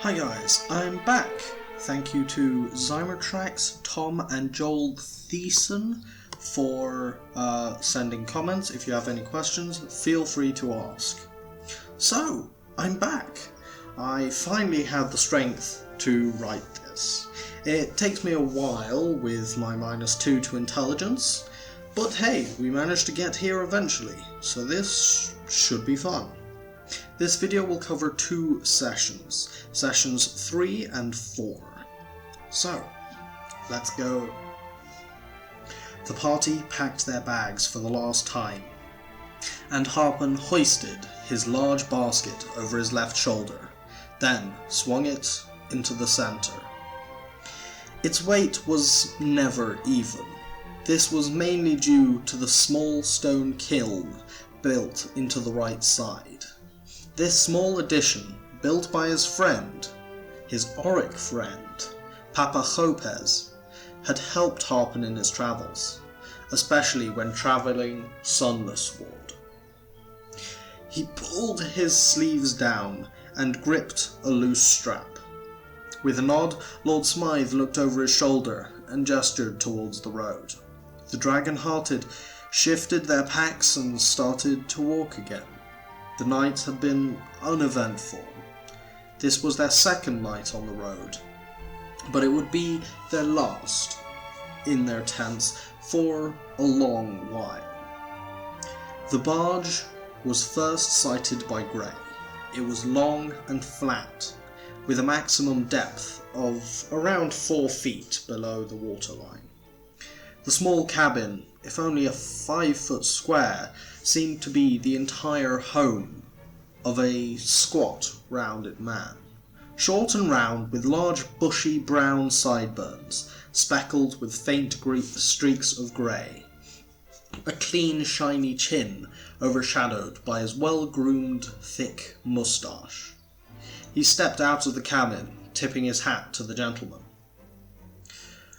Hi guys, I'm back. Thank you to Zymertrax, Tom and Joel Thiessen for sending comments. If you have any questions, feel free to ask. So, I'm back. I finally had the strength to write this. It takes me a while with my -2 to intelligence, but hey, we managed to get here eventually, so this should be fun. This video will cover 2 sessions, sessions 3 and 4. So, let's go. The party packed their bags for the last time, and Harpen hoisted his large basket over his left shoulder, then swung it into the center. Its weight was never even. This was mainly due to the small stone kiln built into the right side. This small addition, built by his friend, his Auric friend, Papa Chopez, had helped Harpen in his travels, especially when traveling Sunlessward. He pulled his sleeves down and gripped a loose strap. With a nod, Lord Smythe looked over his shoulder and gestured towards the road. The Dragon-Hearted shifted their packs and started to walk again. The night had been uneventful. This was their second night on the road, but it would be their last in their tents for a long while. The barge was first sighted by Gray. It was long and flat, with a maximum depth of around 4 feet below the waterline. The small cabin, if only a 5-foot square, seemed to be the entire home of a squat, rounded man. Short and round, with large bushy brown sideburns, speckled with faint streaks of grey. A clean, shiny chin overshadowed by his well-groomed, thick moustache. He stepped out of the cabin, tipping his hat to the gentleman.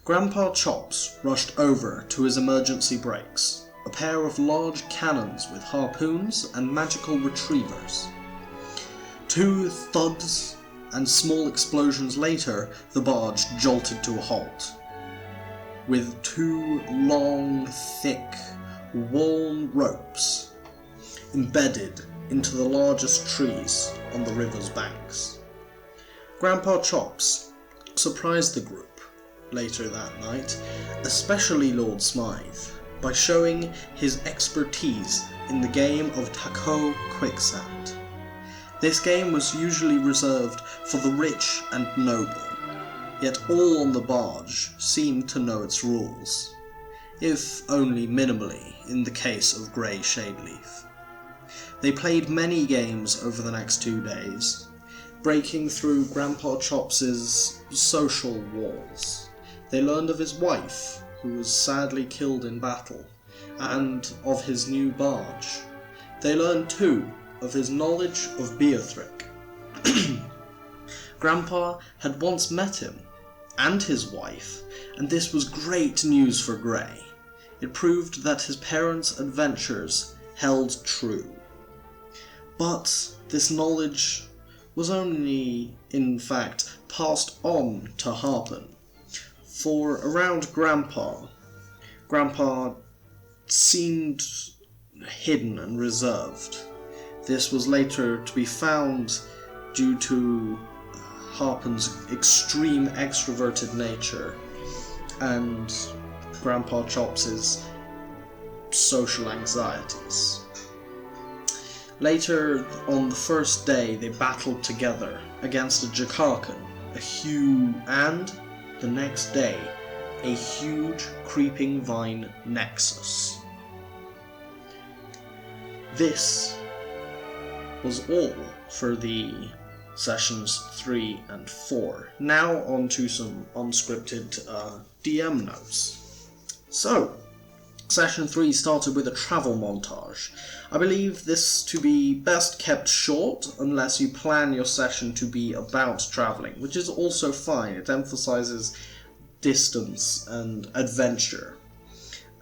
Grandpa Chops rushed over to his emergency brakes, a pair of large cannons with harpoons and magical retrievers. 2 thuds and small explosions later, the barge jolted to a halt, with 2 long, thick, worn ropes embedded into the largest trees on the river's banks. Grandpa Chops surprised the group later that night, especially Lord Smythe, by showing his expertise in the game of Taco Quicksand. This game was usually reserved for the rich and noble, yet all on the barge seemed to know its rules, if only minimally in the case of Grey Shadeleaf. They played many games over the next 2 days, breaking through Grandpa Chops's social walls. They learned of his wife, who was sadly killed in battle, and of his new barge. They learned too of his knowledge of Beathric. Grandpa had once met him, and his wife, and this was great news for Grey. It proved that his parents' adventures held true. But this knowledge was only, in fact, passed on to Harpen. For around Grandpa seemed hidden and reserved. This was later to be found due to Harpen's extreme extroverted nature and Grandpa Chops's social anxieties. Later on the first day, they battled together against a Jakarkan, and the next day, a huge creeping vine nexus. This was all for the sessions 3 and 4. Now on to some unscripted DM notes. So, session 3 started with a travel montage. I believe this to be best kept short unless you plan your session to be about traveling, which is also fine. It emphasizes distance and adventure.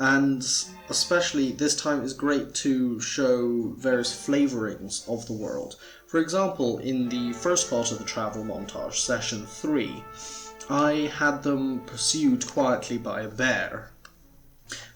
And especially this time is great to show various flavorings of the world. For example, in the first part of the travel montage, session 3, I had them pursued quietly by a bear,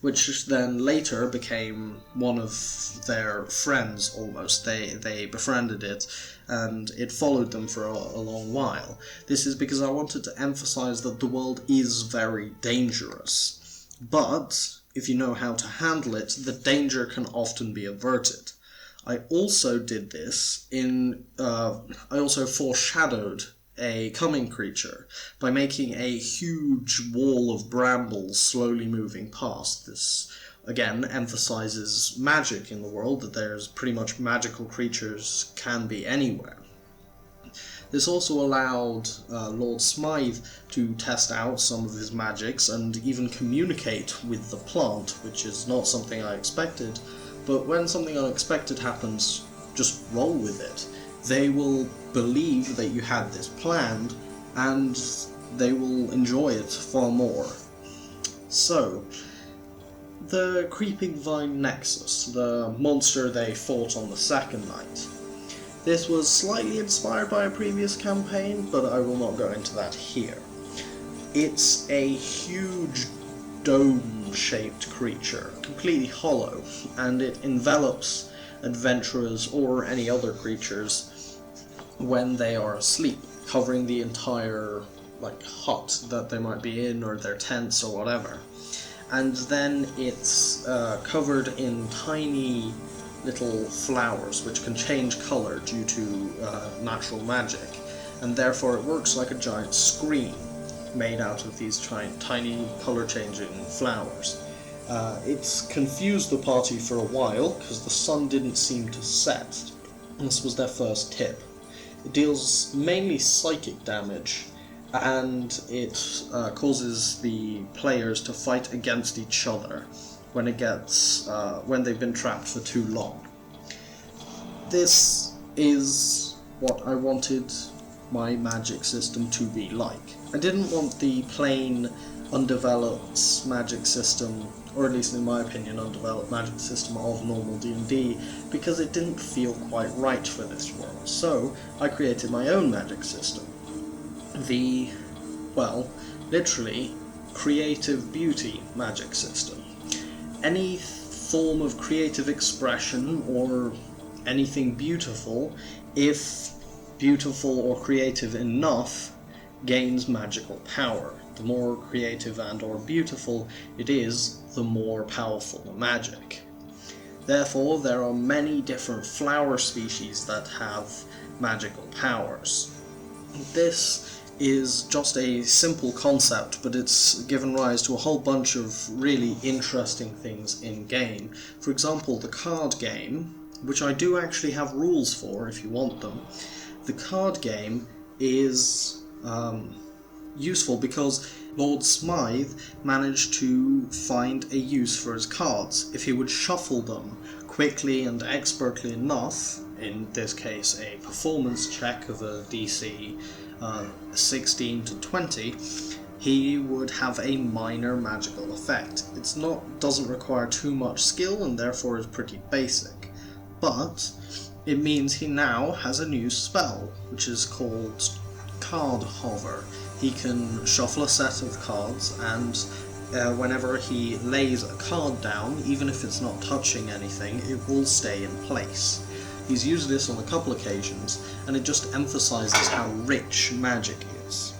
which then later became one of their friends almost. They befriended it, and it followed them for a long while. This is because I wanted to emphasize that the world is very dangerous, but if you know how to handle it, the danger can often be averted. I also did this I also foreshadowed a coming creature by making a huge wall of brambles slowly moving past. This again emphasizes magic in the world, that there's pretty much magical creatures can be anywhere. This also allowed Lord Smythe to test out some of his magics and even communicate with the plant, which is not something I expected, but when something unexpected happens, just roll with it. They will believe that you had this planned, and they will enjoy it far more. So, the Creeping Vine Nexus, the monster they fought on the second night. This was slightly inspired by a previous campaign, but I will not go into that here. It's a huge dome-shaped creature, completely hollow, and it envelops adventurers or any other creatures when they are asleep, covering the entire hut that they might be in, or their tents or whatever. And then it's covered in tiny little flowers which can change colour due to natural magic, and therefore it works like a giant screen made out of these tiny colour changing flowers. It's confused the party for a while because the sun didn't seem to set. This was their first tip. It deals mainly psychic damage, and it causes the players to fight against each other when they've been trapped for too long. This is what I wanted my magic system to be like. I didn't want the plain, undeveloped magic system, or at least in my opinion, undeveloped magic system of normal D&D, because it didn't feel quite right for this world. So I created my own magic system. The, literally, creative beauty magic system. Any form of creative expression or anything beautiful, if beautiful or creative enough, gains magical power. The more creative and or beautiful it is, the more powerful the magic. Therefore, there are many different flower species that have magical powers. This is just a simple concept, but it's given rise to a whole bunch of really interesting things in-game. For example, the card game, which I do actually have rules for if you want them. The card game is useful because Lord Smythe managed to find a use for his cards. If he would shuffle them quickly and expertly enough, in this case a performance check of a DC 16 to 20, he would have a minor magical effect. Doesn't require too much skill and therefore is pretty basic, but it means he now has a new spell, which is called Card Hover. He can shuffle a set of cards, and whenever he lays a card down, even if it's not touching anything, it will stay in place. He's used this on a couple occasions, and it just emphasizes how rich magic is.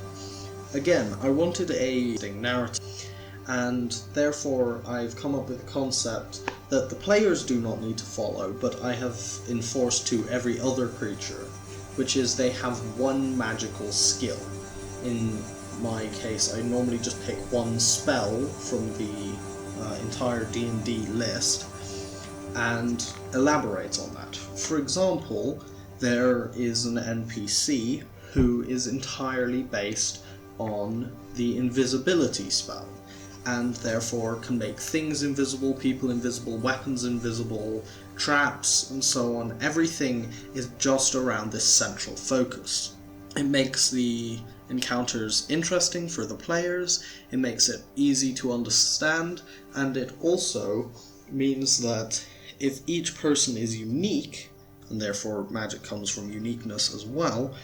Again, I wanted a narrative, and therefore I've come up with a concept that the players do not need to follow, but I have enforced to every other creature, which is they have one magical skill. In my case, I normally just pick one spell from the entire D&D list and elaborate on that. For example, there is an NPC who is entirely based on the invisibility spell, and therefore can make things invisible, people invisible, weapons invisible, traps, and so on. Everything is just around this central focus. It makes the encounters interesting for the players, it makes it easy to understand, and it also means that if each person is unique, and therefore magic comes from uniqueness as well,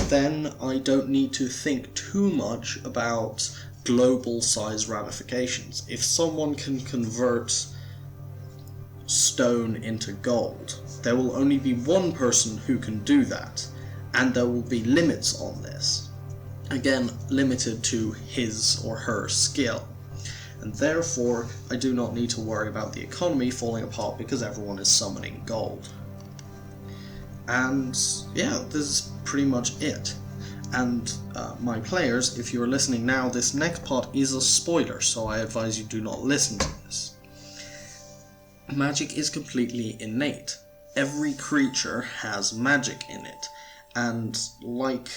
then I don't need to think too much about global size ramifications. If someone can convert stone into gold, there will only be one person who can do that, and there will be limits on this. Again, limited to his or her skill. And therefore, I do not need to worry about the economy falling apart because everyone is summoning gold. And yeah, this is pretty much it. And my players, if you're listening now, this next part is a spoiler, so I advise you do not listen to this. Magic is completely innate. Every creature has magic in it, and like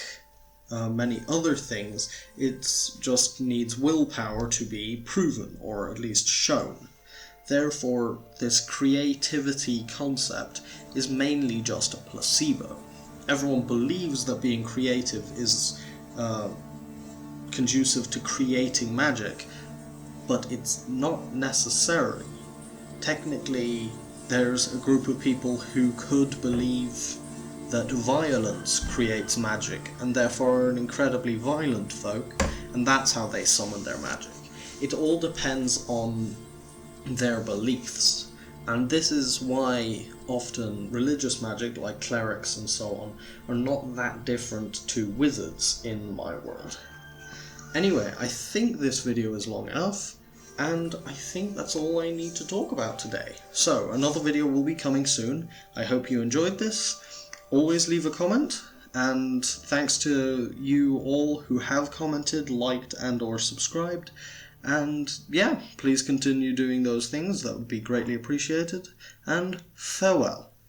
many other things, it just needs willpower to be proven, or at least shown. Therefore, this creativity concept is mainly just a placebo. Everyone believes that being creative is conducive to creating magic, but it's not necessarily. Technically, there's a group of people who could believe that violence creates magic, and therefore are an incredibly violent folk, and that's how they summon their magic. It all depends on their beliefs, and this is why often religious magic, like clerics and so on, are not that different to wizards in my world. Anyway, I think this video is long enough, and I think that's all I need to talk about today. So, another video will be coming soon. I hope you enjoyed this. Always leave a comment, and thanks to you all who have commented, liked, and or subscribed. And yeah, please continue doing those things, that would be greatly appreciated, and farewell.